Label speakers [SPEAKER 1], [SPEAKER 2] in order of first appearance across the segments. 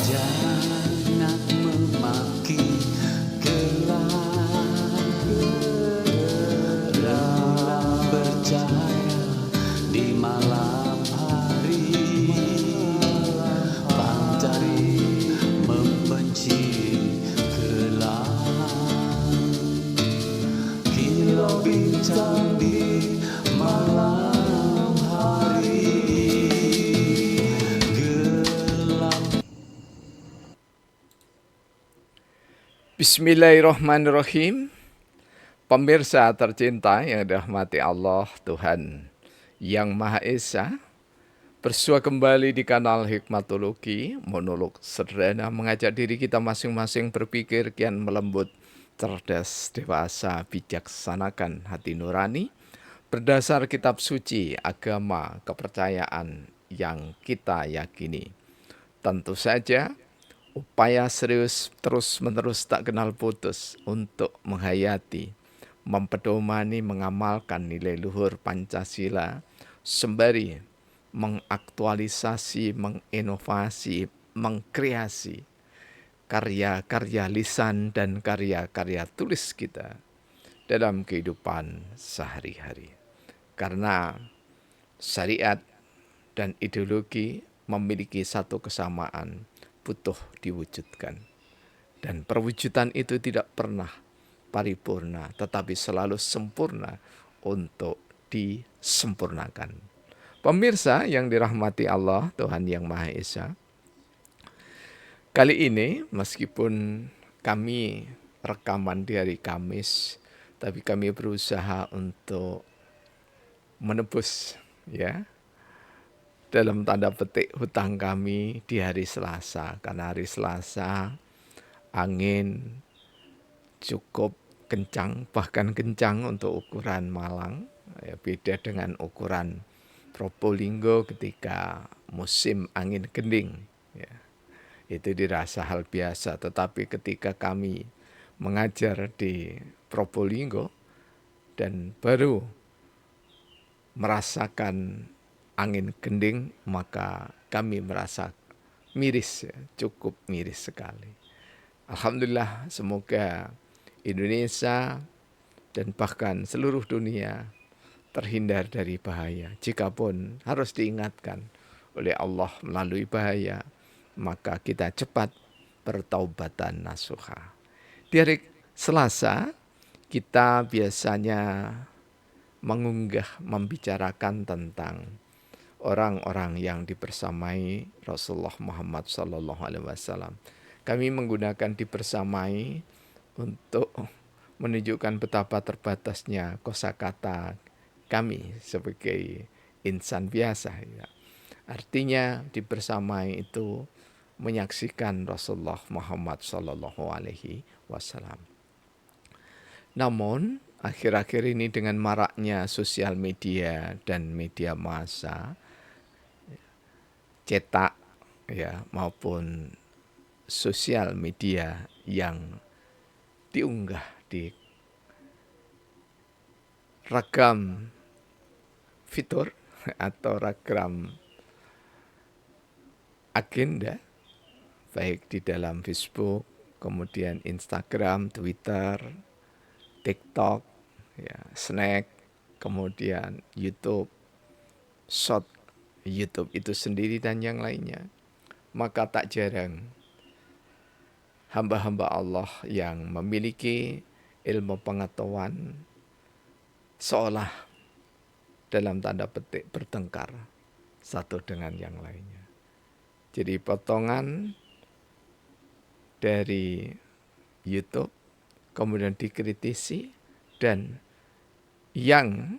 [SPEAKER 1] Jangan memaki gelap bercahaya di malam hari. Pandai membenci gelap. Kilau bintang di malam hari.
[SPEAKER 2] Bismillahirrahmanirrahim. Pemirsa tercinta yang dirahmati Allah Tuhan Yang Maha Esa, bersua kembali di kanal Hikmatologi, monolog sederhana mengajak diri kita masing-masing berpikir kian melembut, cerdas, dewasa, bijaksanakan hati nurani, berdasar kitab suci, agama, kepercayaan yang kita yakini. Tentu saja, upaya serius terus-menerus tak kenal putus untuk menghayati, mempedomani, mengamalkan nilai luhur Pancasila sembari mengaktualisasi, menginovasi, mengkreasi karya-karya lisan dan karya-karya tulis kita dalam kehidupan sehari-hari. Karena syariat dan ideologi memiliki satu kesamaan, butuh diwujudkan. Dan perwujudan itu tidak pernah paripurna, tetapi selalu sempurna untuk disempurnakan. Pemirsa yang dirahmati Allah, Tuhan Yang Maha Esa, kali ini meskipun kami rekaman di hari Kamis, tapi kami berusaha untuk menebus dalam tanda petik hutang kami di hari Selasa. Karena hari Selasa angin cukup kencang, bahkan kencang untuk ukuran Malang. Beda dengan ukuran Probolinggo ketika musim angin gending. Itu dirasa hal biasa, tetapi ketika kami mengajar di Probolinggo dan baru merasakan angin gending, maka kami merasa miris, cukup miris sekali. Alhamdulillah, semoga Indonesia dan bahkan seluruh dunia terhindar dari bahaya. Jikapun harus diingatkan oleh Allah melalui bahaya, maka kita cepat bertaubatan nasuha. Di hari Selasa, kita biasanya mengunggah, membicarakan tentang orang-orang yang dibersamai Rasulullah Muhammad SAW. Kami menggunakan dibersamai untuk menunjukkan betapa terbatasnya kosakata kami sebagai insan biasa. Artinya dibersamai itu menyaksikan Rasulullah Muhammad SAW. Namun akhir-akhir ini dengan maraknya sosial media dan media massa, cetak maupun sosial media yang diunggah di ragam fitur atau ragam agenda, baik di dalam Facebook, kemudian Instagram, Twitter, TikTok, Snack, kemudian YouTube, Short, YouTube itu sendiri dan yang lainnya. Maka tak jarang hamba-hamba Allah yang memiliki ilmu pengetahuan seolah dalam tanda petik bertengkar satu dengan yang lainnya. Jadi potongan dari YouTube kemudian dikritisi, dan yang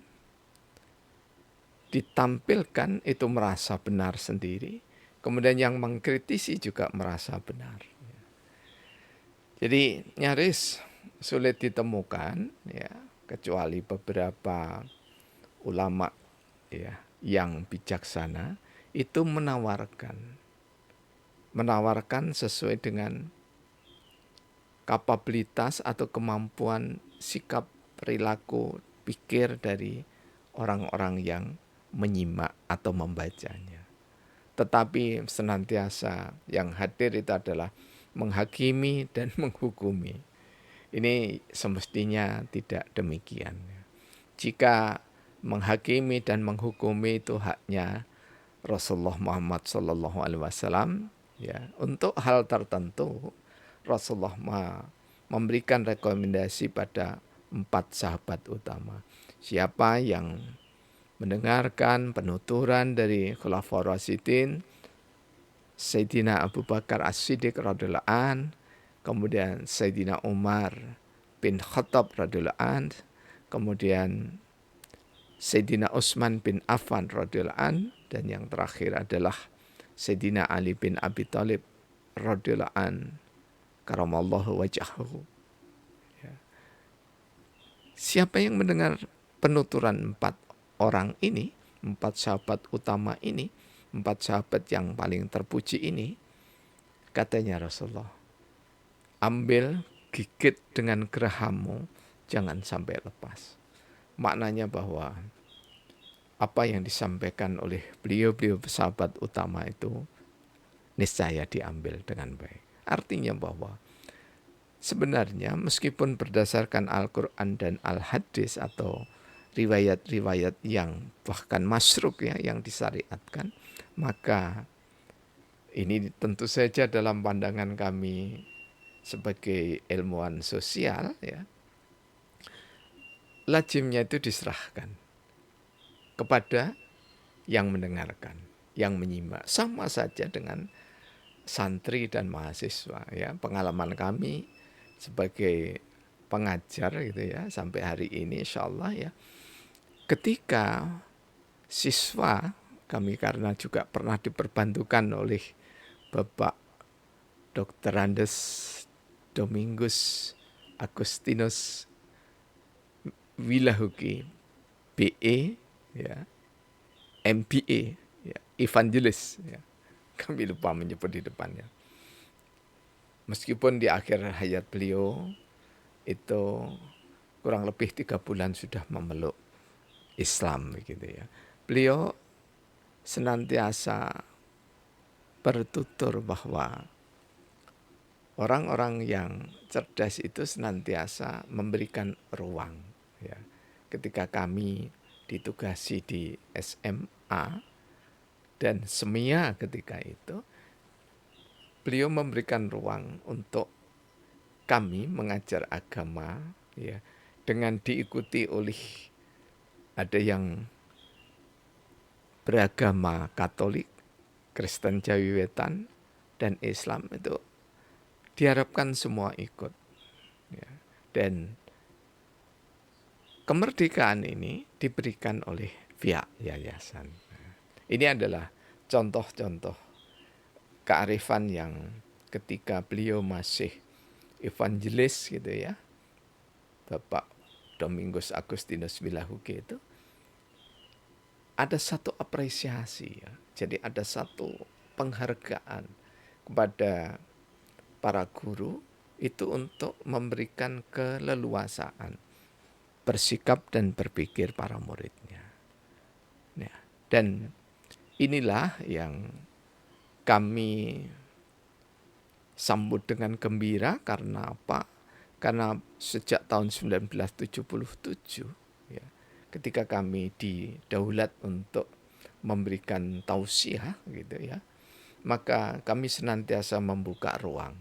[SPEAKER 2] ditampilkan itu merasa benar sendiri, kemudian yang mengkritisi juga merasa benar. Jadi nyaris sulit ditemukan, kecuali beberapa ulama yang bijaksana itu menawarkan sesuai dengan kapabilitas atau kemampuan sikap, perilaku, pikir dari orang-orang yang menyimak atau membacanya. tetapi senantiasa yang hadir itu adalah menghakimi dan menghukumi. Ini semestinya tidak demikian. Jika menghakimi dan menghukumi itu haknya Rasulullah Muhammad Sallallahu Alaihi Wasallam, ya, untuk hal tertentu Rasulullah memberikan rekomendasi pada 4 sahabat utama. Siapa yang mendengarkan penuturan dari Khulafaur Rasyidin, Sayyidina Abu Bakar As-Siddiq radhiyallahu an, kemudian Sayyidina Umar bin Khattab radhiyallahu an, kemudian Sayyidina Utsman bin Affan radhiyallahu an, dan yang terakhir adalah Sayyidina Ali bin Abi Thalib radhiyallahu an karamallahu wajhahu. Siapa yang mendengar penuturan 4 orang ini, 4 sahabat utama ini, 4 sahabat yang paling terpuji ini, katanya Rasulullah, ambil, gigit dengan gerahammu, jangan sampai lepas. Maknanya bahwa apa yang disampaikan oleh beliau-beliau sahabat utama itu niscaya diambil dengan baik. Artinya bahwa sebenarnya meskipun berdasarkan Al-Quran dan Al-Hadis atau riwayat-riwayat yang bahkan masyruq ya, yang disyariatkan, maka ini tentu saja dalam pandangan kami sebagai ilmuwan sosial, ya, lazimnya itu diserahkan kepada yang mendengarkan, yang menyimak. Sama saja dengan santri dan mahasiswa, ya. Pengalaman kami sebagai pengajar gitu ya sampai hari ini insyaallah ya, ketika siswa kami, karena juga pernah diperbantukan oleh Bapak Dr. Andes Domingus Agustinus Wilahuki, BE, ya, MBA, ya, evangelis, ya. Kami lupa menyebut di depannya. Meskipun di akhir hayat beliau itu kurang lebih 3 bulan sudah memeluk Islam begitu ya. Beliau senantiasa bertutur bahwa orang-orang yang cerdas itu senantiasa memberikan ruang, ya. Ketika kami ditugasi di SMA dan SEMIA ketika itu, beliau memberikan ruang untuk kami mengajar agama, ya, dengan diikuti oleh ada yang beragama Katolik, Kristen Jawi Wetan, dan Islam, itu diharapkan semua ikut, ya. Dan kemerdekaan ini diberikan oleh pihak yayasan. Ini adalah contoh-contoh kearifan yang ketika beliau masih evangelis gitu ya, Bapak Domingus Agustinus Wilahuki itu ada satu apresiasi, ya. Jadi ada satu penghargaan kepada para guru itu untuk memberikan keleluasaan bersikap dan berpikir para muridnya. Ya, dan inilah yang kami sambut dengan gembira. Karena apa? Karena sejak tahun 1977, ya, ketika kami didaulat untuk memberikan tausiah gitu ya, maka kami senantiasa membuka ruang.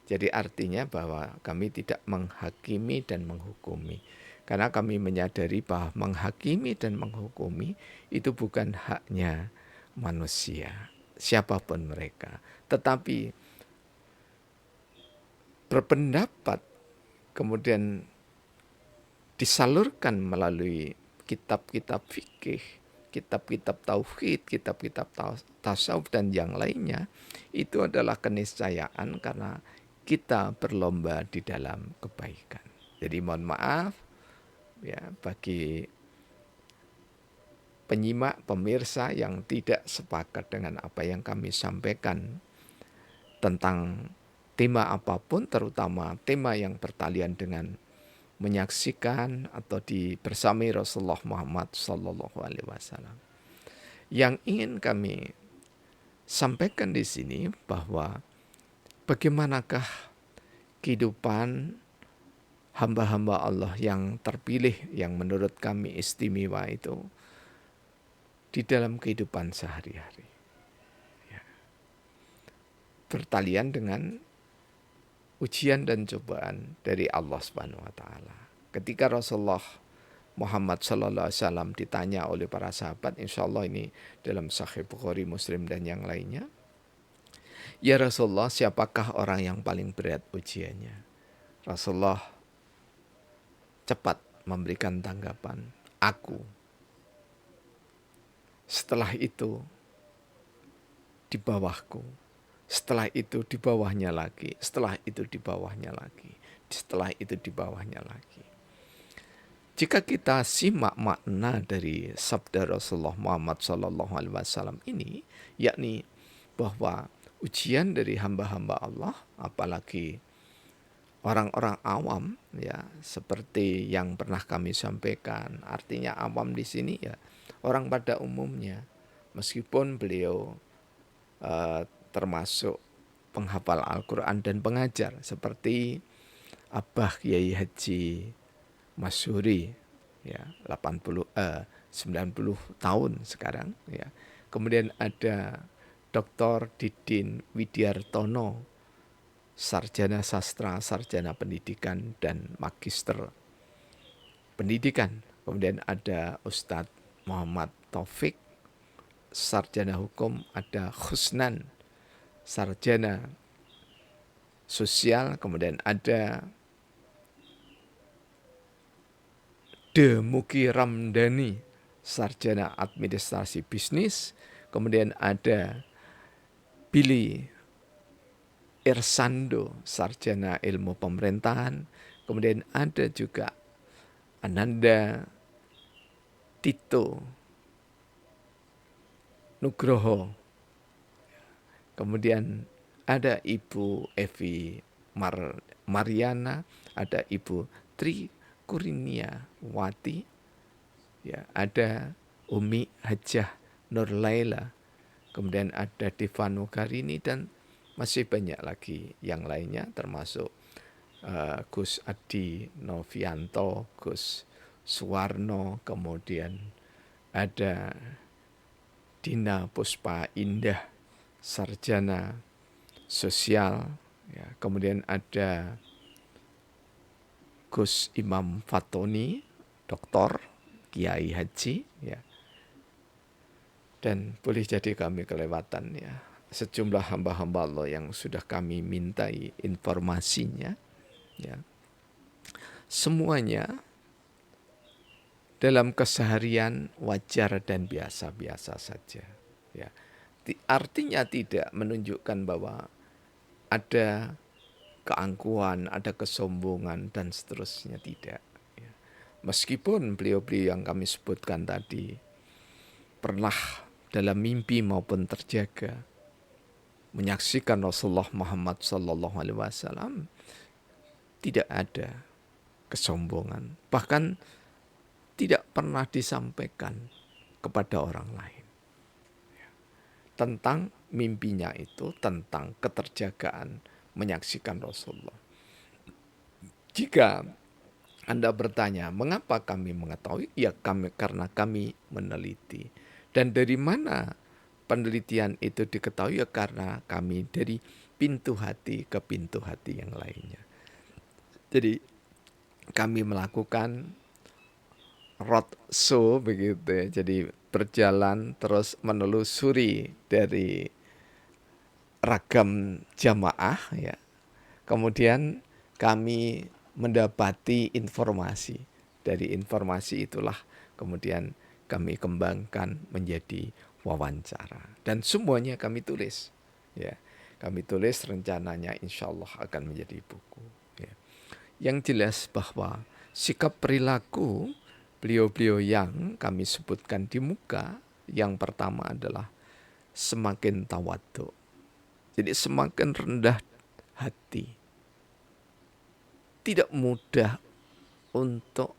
[SPEAKER 2] Jadi artinya bahwa kami tidak menghakimi dan menghukumi. Karena kami menyadari bahwa menghakimi dan menghukumi itu bukan haknya manusia, siapapun mereka. Tetapi berpendapat kemudian disalurkan melalui kitab-kitab fikih, kitab-kitab tauhid, kitab-kitab tasawuf dan yang lainnya, itu adalah keniscayaan karena kita berlomba di dalam kebaikan. Jadi mohon maaf ya bagi penyimak, pemirsa yang tidak sepakat dengan apa yang kami sampaikan tentang tema apapun, terutama tema yang bertalian dengan menyaksikan atau dibersamai Rasulullah Muhammad Sallallahu Alaihi Wasallam. Yang ingin kami sampaikan di sini bahwa bagaimanakah kehidupan hamba-hamba Allah yang terpilih, yang menurut kami istimewa itu di dalam kehidupan sehari-hari. Bertalian dengan ujian dan cobaan dari Allah Subhanahu wa taala. Ketika Rasulullah Muhammad sallallahu alaihi wasallam ditanya oleh para sahabat, insyaallah ini dalam Sahih Bukhari, Muslim dan yang lainnya, "Ya Rasulullah, siapakah orang yang paling berat ujiannya?" Rasulullah cepat memberikan tanggapan, "Aku." Setelah itu di bawahku. Setelah itu di bawahnya lagi, setelah itu di bawahnya lagi, setelah itu di bawahnya lagi. Jika kita simak makna dari sabda Rasulullah Muhammad SAW ini, yakni bahwa ujian dari hamba-hamba Allah, apalagi orang-orang awam, ya seperti yang pernah kami sampaikan, artinya awam di sini ya orang pada umumnya, meskipun beliau termasuk penghafal Al-Quran dan pengajar seperti Abah Kiai Haji Masyuri, ya 90 tahun sekarang, ya. Kemudian ada Dr. Didin Widiartono, sarjana sastra, sarjana pendidikan dan magister pendidikan. Kemudian ada Ustadz Muhammad Taufik, sarjana hukum, ada Khusnan, sarjana sosial, kemudian ada Demuki Ramdhani, sarjana administrasi bisnis, kemudian ada Billy Irsando, sarjana ilmu pemerintahan, kemudian ada juga Ananda Tito Nugroho, kemudian ada Ibu Evi Mariana, ada Ibu Tri Kurniawati, ya, ada Umi Hajah Nur Laila, kemudian ada Devano Garini dan masih banyak lagi yang lainnya, termasuk Gus Adi Novianto, Gus Suwarno, kemudian ada Dina Puspa Indah, sarjana sosial, ya. Kemudian ada Gus Imam Fatoni, doktor, Kiai Haji, ya. Dan boleh jadi kami kelewatan, ya, sejumlah hamba-hamba Allah yang sudah kami mintai informasinya, ya. Semuanya dalam keseharian wajar dan biasa-biasa saja, ya. Artinya tidak menunjukkan bahwa ada keangkuhan, ada kesombongan dan seterusnya, tidak, ya. Meskipun beliau-beliau yang kami sebutkan tadi pernah dalam mimpi maupun terjaga menyaksikan Rasulullah Muhammad SAW, tidak ada kesombongan, bahkan tidak pernah disampaikan kepada orang lain tentang mimpinya itu, tentang keterjagaan menyaksikan Rasulullah. Jika Anda bertanya, mengapa kami mengetahui? Ya karena kami meneliti. Dan dari mana penelitian itu diketahui? Ya karena kami dari pintu hati ke pintu hati yang lainnya. Jadi kami melakukan roadshow begitu, ya. Jadi berjalan terus menelusuri dari ragam jamaah, ya. Kemudian kami mendapati informasi. Dari informasi itulah kemudian kami kembangkan menjadi wawancara. Dan semuanya kami tulis, ya. Kami tulis, rencananya insya Allah akan menjadi buku, ya. Yang jelas bahwa sikap perilaku beliau-beliau yang kami sebutkan di muka, yang pertama adalah semakin tawadhu. Jadi semakin rendah hati. Tidak mudah untuk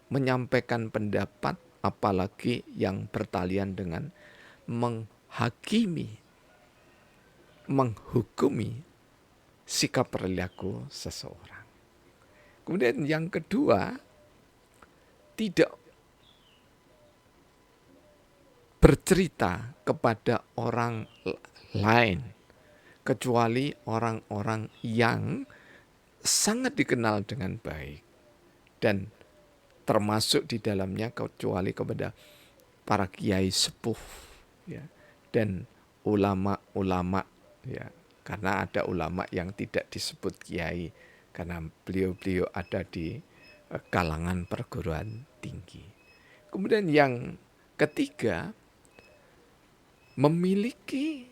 [SPEAKER 2] menyampaikan pendapat, apalagi yang bertalian dengan menghakimi, menghukumi sikap perilaku seseorang. Kemudian yang kedua, tidak bercerita kepada orang lain kecuali orang-orang yang sangat dikenal dengan baik, dan termasuk di dalamnya kecuali kepada para kiai sepuh, ya, dan ulama-ulama, ya, karena ada ulama yang tidak disebut kiai karena beliau-beliau ada di kalangan perguruan tinggi. Kemudian yang ketiga, memiliki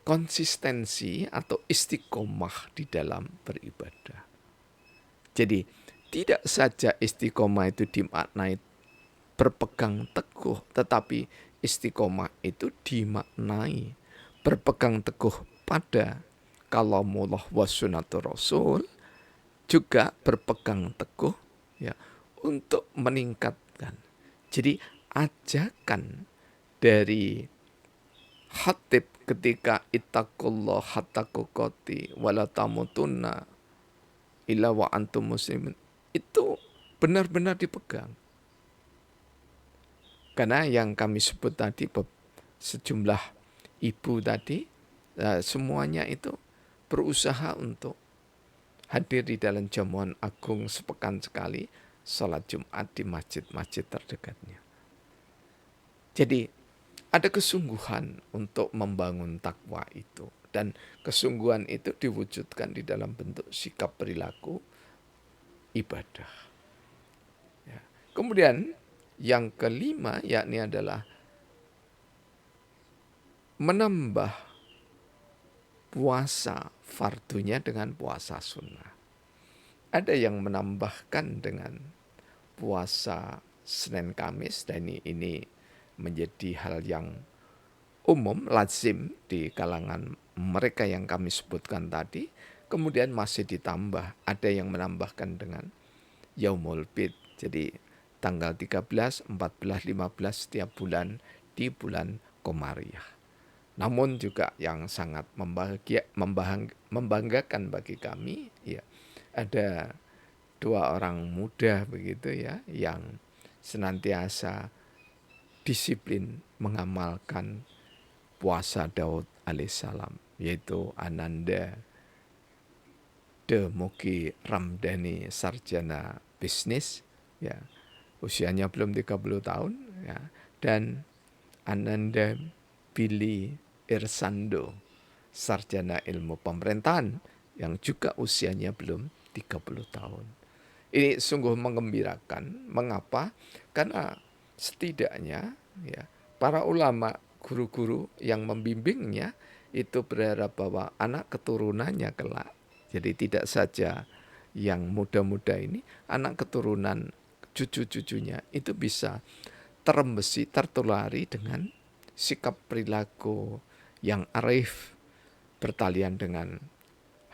[SPEAKER 2] konsistensi atau istiqomah di dalam beribadah. Jadi tidak saja istiqomah itu dimaknai berpegang teguh, tetapi istiqomah itu dimaknai berpegang teguh pada kalamullah wa sunnatur rasul, juga berpegang teguh, ya, untuk meningkatkan. Jadi ajakan dari khatib ketika ittaqullah hatta tuqati wala tamutunna illa wa antum muslimin itu benar-benar dipegang. Karena yang kami sebut tadi, sejumlah ibu tadi, semuanya itu berusaha untuk hadir di dalam jamuan agung sepekan sekali, sholat Jumat di masjid-masjid terdekatnya. Jadi ada kesungguhan untuk membangun takwa itu, dan kesungguhan itu diwujudkan di dalam bentuk sikap perilaku ibadah. Ya. Kemudian yang kelima yakni adalah menambah puasa fardunya dengan puasa sunnah. Ada yang menambahkan dengan puasa Senin Kamis, dan ini menjadi hal yang umum, lazim di kalangan mereka yang kami sebutkan tadi. Kemudian masih ditambah, ada yang menambahkan dengan Yaumul Bid, jadi tanggal 13, 14, 15 setiap bulan di bulan Komariah. Namun juga yang sangat membanggakan bagi kami, ya, ada 2 orang muda begitu, ya, yang senantiasa disiplin mengamalkan puasa Daud alaihissalam, yaitu Ananda Demoki Ramdhani, sarjana bisnis, ya, usianya belum 30 tahun, ya, dan Ananda Billy Irsando, sarjana ilmu pemerintahan yang juga usianya belum 30 tahun. Ini sungguh mengembirakan. Mengapa? Karena setidaknya, ya, para ulama, guru-guru yang membimbingnya itu berharap bahwa anak keturunannya kelak, jadi tidak saja yang muda-muda ini, anak keturunan cucu-cucunya itu bisa terembesi, tertulari dengan sikap perilaku yang arif, bertalian dengan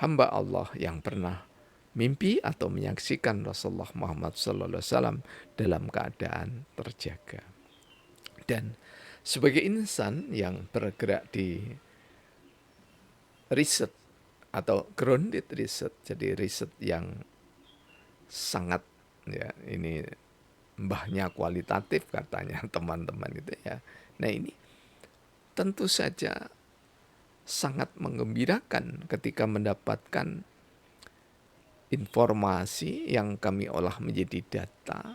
[SPEAKER 2] hamba Allah yang pernah mimpi atau menyaksikan Rasulullah Muhammad SAW dalam keadaan terjaga. Dan sebagai insan yang bergerak di riset atau grounded riset, jadi riset yang sangat, ya, ini mbahnya kualitatif katanya teman-teman itu, ya. Nah, ini tentu saja sangat menggembirakan ketika mendapatkan informasi yang kami olah menjadi data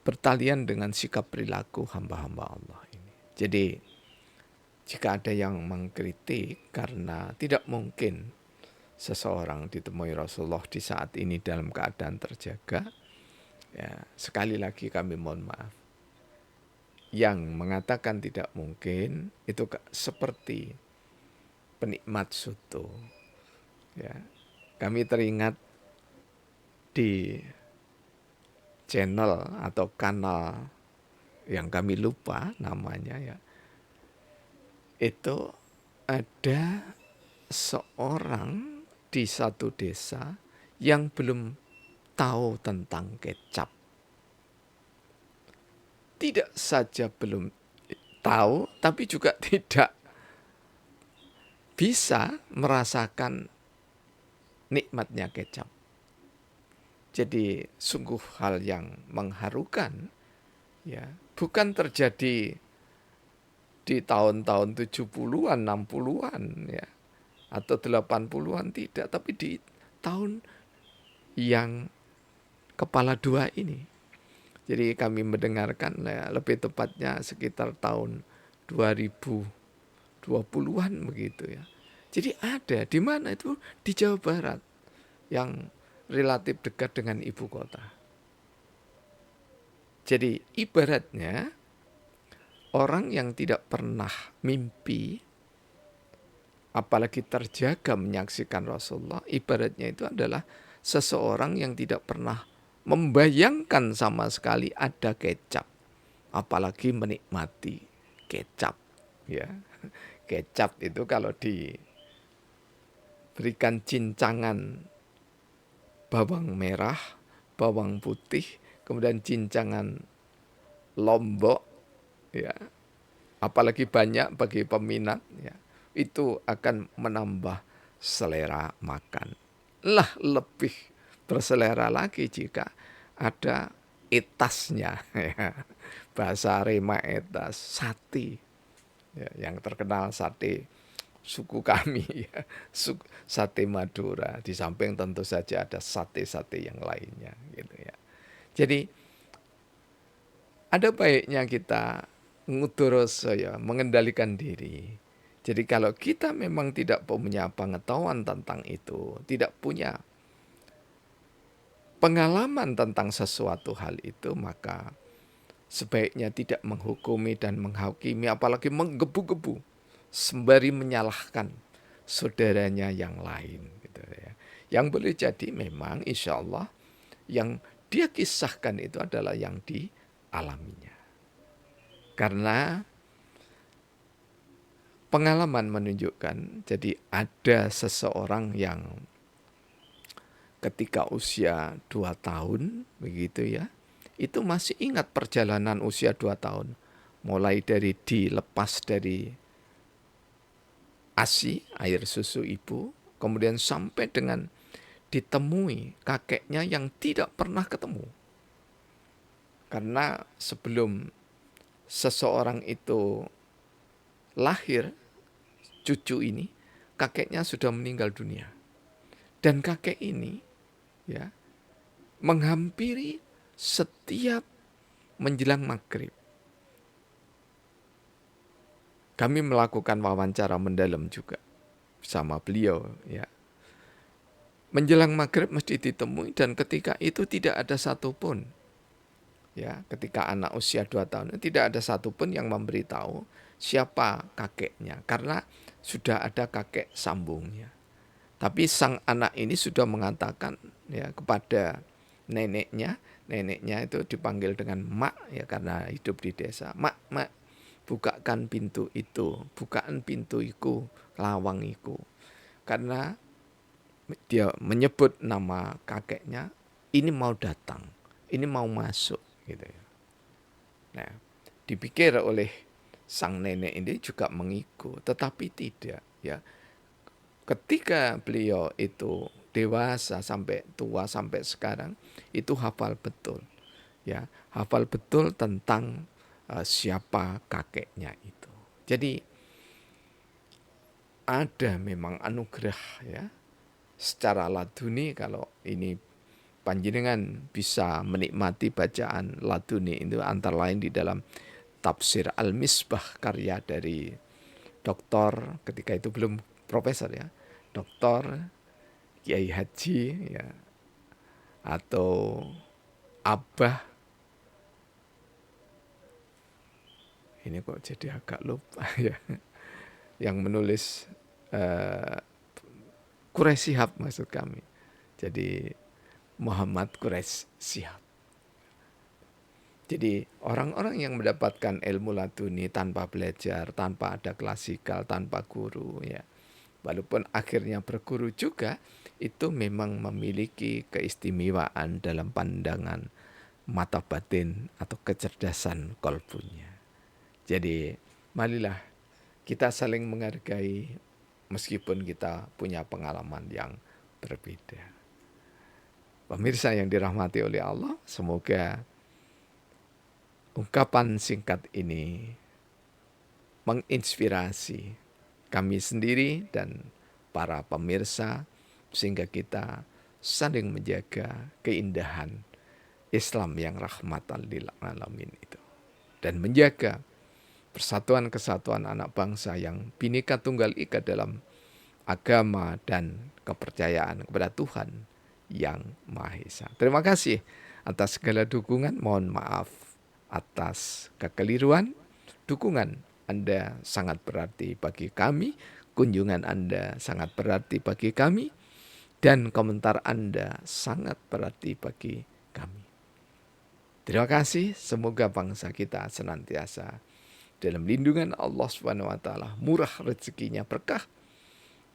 [SPEAKER 2] bertalian dengan sikap perilaku hamba-hamba Allah ini. Jadi jika ada yang mengkritik karena tidak mungkin seseorang ditemui Rasulullah di saat ini dalam keadaan terjaga, ya, sekali lagi kami mohon maaf. Yang mengatakan tidak mungkin itu seperti penikmat soto, ya. Kami teringat di channel atau kanal yang kami lupa namanya, ya, itu ada seorang di satu desa yang belum tahu tentang kecap. Tidak saja belum tahu tapi juga tidak bisa merasakan nikmatnya kecap. Jadi sungguh hal yang mengharukan, ya. Bukan terjadi di tahun-tahun 70-an, 60-an, ya, atau 80-an, tidak, tapi di tahun yang kepala dua ini. Jadi kami mendengarkan, ya, lebih tepatnya sekitar tahun 2020-an begitu, ya. Jadi ada di mana itu di Jawa Barat yang relatif dekat dengan ibu kota. Jadi ibaratnya orang yang tidak pernah mimpi, apalagi terjaga menyaksikan Rasulullah, ibaratnya itu adalah seseorang yang tidak pernah membayangkan sama sekali ada kecap, apalagi menikmati kecap, ya. Kecap itu kalau diberikan cincangan bawang merah, bawang putih, kemudian cincangan lombok, ya, apalagi banyak bagi peminat, ya, itu akan menambah selera makan. Lah lebih berselera lagi jika ada etasnya, ya. Bahasa Rema etas, sate, ya, yang terkenal sate suku kami, ya, sate Madura. Di samping tentu saja ada sate-sate yang lainnya, gitu, ya. Jadi ada baiknya kita nguturus, ya, mengendalikan diri. Jadi kalau kita memang tidak punya pengetahuan tentang itu, tidak punya pengalaman tentang sesuatu hal itu, maka sebaiknya tidak menghukumi dan menghakimi, apalagi menggebu-gebu sembari menyalahkan saudaranya yang lain, gitu, ya. Yang boleh jadi memang insya Allah yang dia kisahkan itu adalah yang dialaminya. Karena pengalaman menunjukkan, jadi ada seseorang yang ketika usia 2 tahun, begitu, ya, itu masih ingat perjalanan usia 2 tahun. Mulai dari dilepas dari ASI, air susu ibu, kemudian sampai dengan ditemui kakeknya yang tidak pernah ketemu. Karena sebelum seseorang itu lahir, cucu ini, kakeknya sudah meninggal dunia. Dan kakek ini, ya, menghampiri setiap menjelang maghrib. Kami melakukan wawancara mendalam juga sama beliau, ya. Menjelang maghrib mesti ditemui, dan ketika itu tidak ada satupun, ya, ketika anak usia 2 tahun tidak ada satupun yang memberitahu siapa kakeknya, karena sudah ada kakek sambungnya. Tapi sang anak ini sudah mengatakan, ya, kepada neneknya itu dipanggil dengan mak, ya, karena hidup di desa. Mak, bukakan pintu itu, bukaan pintu iku, lawang iku. Karena dia menyebut nama kakeknya, ini mau datang, ini mau masuk, gitu, ya. Nah, dipikir oleh sang nenek ini juga mengikut, tetapi tidak, ya. Ketika beliau itu dewasa sampai tua sampai sekarang, itu hafal betul, ya, hafal betul tentang siapa kakeknya itu. Jadi ada memang anugerah, ya, secara laduni. Kalau ini panjenengan bisa menikmati bacaan laduni itu antara lain di dalam Tafsir Al-Misbah, karya dari Doktor, ketika itu belum profesor, ya, Doktor Kiai Haji, ya, atau Abah, ini kok jadi agak lupa, ya, yang menulis Quraisy Shihab maksud kami. Jadi Muhammad Quraisy Shihab. Jadi orang-orang yang mendapatkan ilmu laduni tanpa belajar, tanpa ada klasikal, tanpa guru, ya, walaupun akhirnya berguru juga, itu memang memiliki keistimewaan dalam pandangan mata batin atau kecerdasan kolbunya. Jadi marilah kita saling menghargai meskipun kita punya pengalaman yang berbeda. Pemirsa yang dirahmati oleh Allah, semoga ungkapan singkat ini menginspirasi kami sendiri dan para pemirsa sehingga kita saling menjaga keindahan Islam yang rahmatan lil alamin itu dan menjaga persatuan kesatuan anak bangsa yang Bhinneka Tunggal Ika dalam agama dan kepercayaan kepada Tuhan yang Maha Esa. Terima kasih atas segala dukungan. Mohon maaf atas kekeliruan. Dukungan Anda sangat berarti bagi kami. Kunjungan Anda sangat berarti bagi kami. Dan komentar Anda sangat berarti bagi kami. Terima kasih. Semoga bangsa kita senantiasa dalam lindungan Allah Subhanahu wa taala, murah rezekinya, berkah,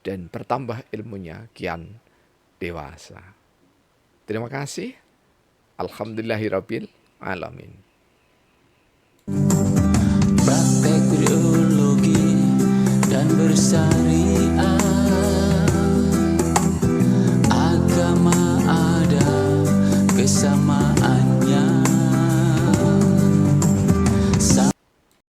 [SPEAKER 2] dan bertambah ilmunya kian dewasa. Terima kasih. Alhamdulillahirabbil alamin.
[SPEAKER 1] Praktek biologi dan bersari